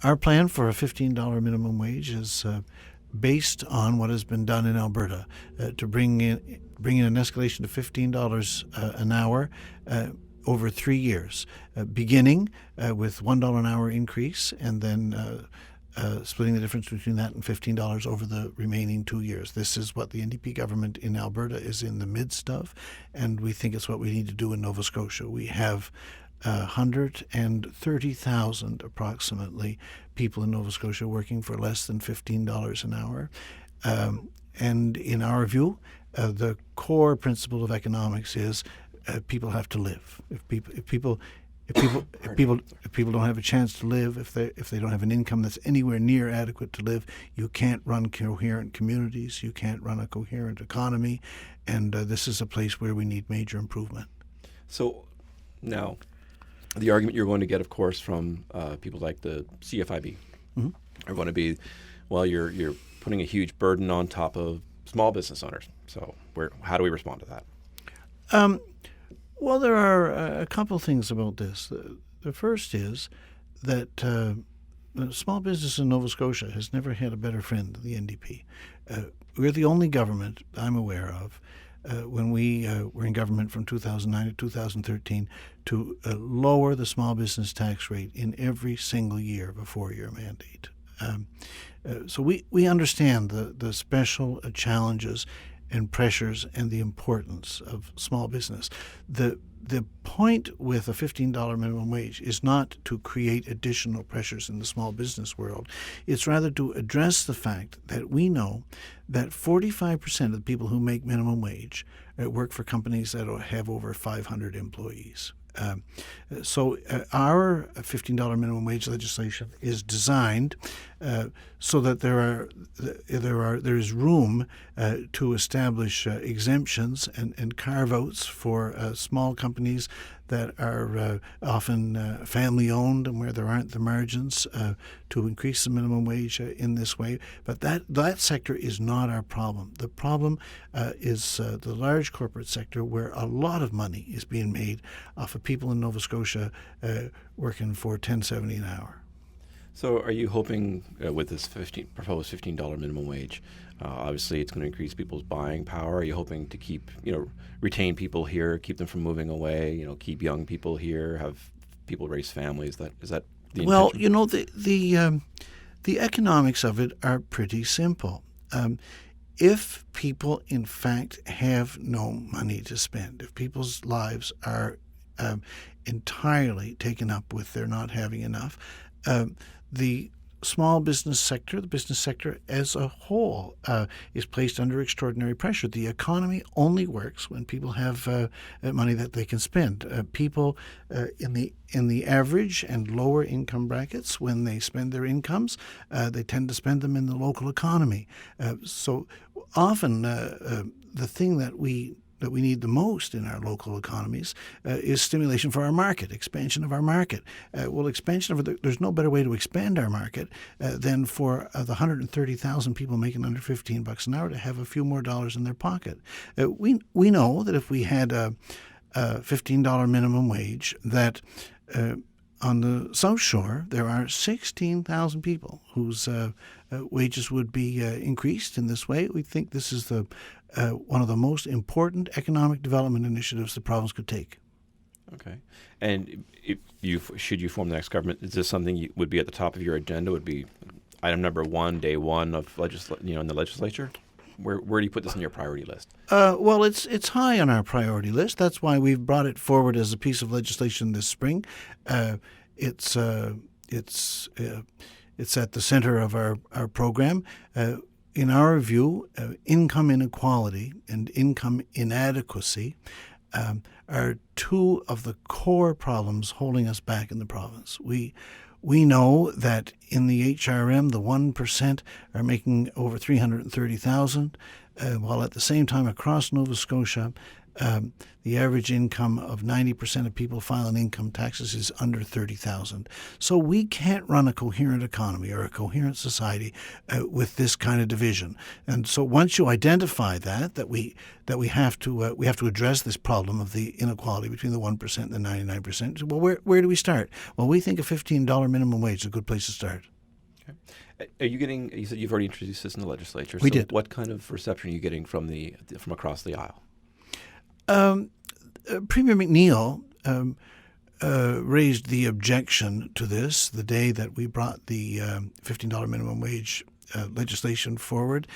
Our plan for a $15 minimum wage is based on what has been done in Alberta to bring in an escalation to $15 an hour over 3 years, beginning with $1 an hour increase, and then splitting the difference between that and $15 over the remaining 2 years. This is what the NDP government in Alberta is in the midst of, and we think it's what we need to do in Nova Scotia. We have 130,000 approximately people in Nova Scotia working for less than $15 an hour. And in our view, the core principle of economics is people have to live. If people don't have a chance to live, if they don't have an income that's anywhere near adequate to live, you can't run coherent communities, you can't run a coherent economy, and this is a place where we need major improvement. So now, the argument you're going to get, of course, from people like the CFIB are going to be, well, you're putting a huge burden on top of small business owners. So how do we respond to that? Well, there are a couple things about this. The first is that small business in Nova Scotia has never had a better friend than the NDP. We're the only government I'm aware of when we were in government from 2009 to 2013 to lower the small business tax rate in every single year of a 4-year mandate. So we understand the special challenges and pressures and the importance of small business. The point with a $15 minimum wage is not to create additional pressures in the small business world. It's rather to address the fact that we know that 45% of the people who make minimum wage work for companies that have over 500 employees. So our $15 minimum wage legislation is designed so that there is room to establish exemptions and carve-outs for small companies that are often family-owned and where there aren't the margins to increase the minimum wage in this way. But that sector is not our problem. The problem is the large corporate sector, where a lot of money is being made off of people in Nova Scotia working for $10.70 an hour. So are you hoping with this proposed $15 minimum wage, obviously it's going to increase people's buying power. Are you hoping to keep, retain people here, keep them from moving away, keep young people here, have people raise families? Is that the intention? Well, the economics of it are pretty simple. If people, in fact, have no money to spend, if people's lives are entirely taken up with their not having enough, the small business sector, the business sector as a whole, is placed under extraordinary pressure. The economy only works when people have money that they can spend. People in the average and lower income brackets, when they spend their incomes, they tend to spend them in the local economy. So often the thing that we need the most in our local economies is stimulation for our market, expansion of our market. There's no better way to expand our market than for the 130,000 people making under $15 an hour to have a few more dollars in their pocket. We know that if we had a $15 minimum wage, that on the South Shore there are 16,000 people whose wages would be increased in this way. We think this is one of the most important economic development initiatives the province could take. Okay. And should you form the next government, is this something would be at the top of your agenda? Would be item number one, day one of in the legislature? Where do you put this on your priority list? Well, it's high on our priority list. That's why we've brought it forward as a piece of legislation this spring. It's at the center of our program. In our view, income inequality and income inadequacy are two of the core problems holding us back in the province. We know that in the HRM, the 1% are making over $330,000, while at the same time across Nova Scotia, The average income of 90% of people filing income taxes is under $30,000. So we can't run a coherent economy or a coherent society with this kind of division. And so once you identify that we have to address this problem of the inequality between the 1% and the 99%. Well, where do we start? Well, we think a $15 minimum wage is a good place to start. Okay. Are you getting? You said you've already introduced this in the legislature. We so did. What kind of reception are you getting from across the aisle? Premier McNeil raised the objection to this the day that we brought the $15 minimum wage legislation forward,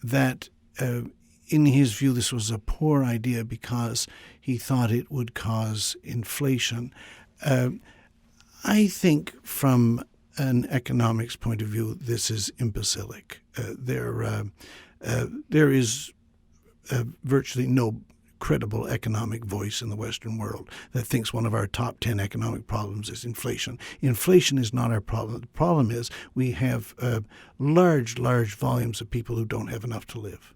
that in his view this was a poor idea because he thought it would cause inflation. I think from an economics point of view, this is imbecilic. There is virtually no credible economic voice in the Western world that thinks one of our top 10 economic problems is inflation. Inflation is not our problem. The problem is we have large volumes of people who don't have enough to live.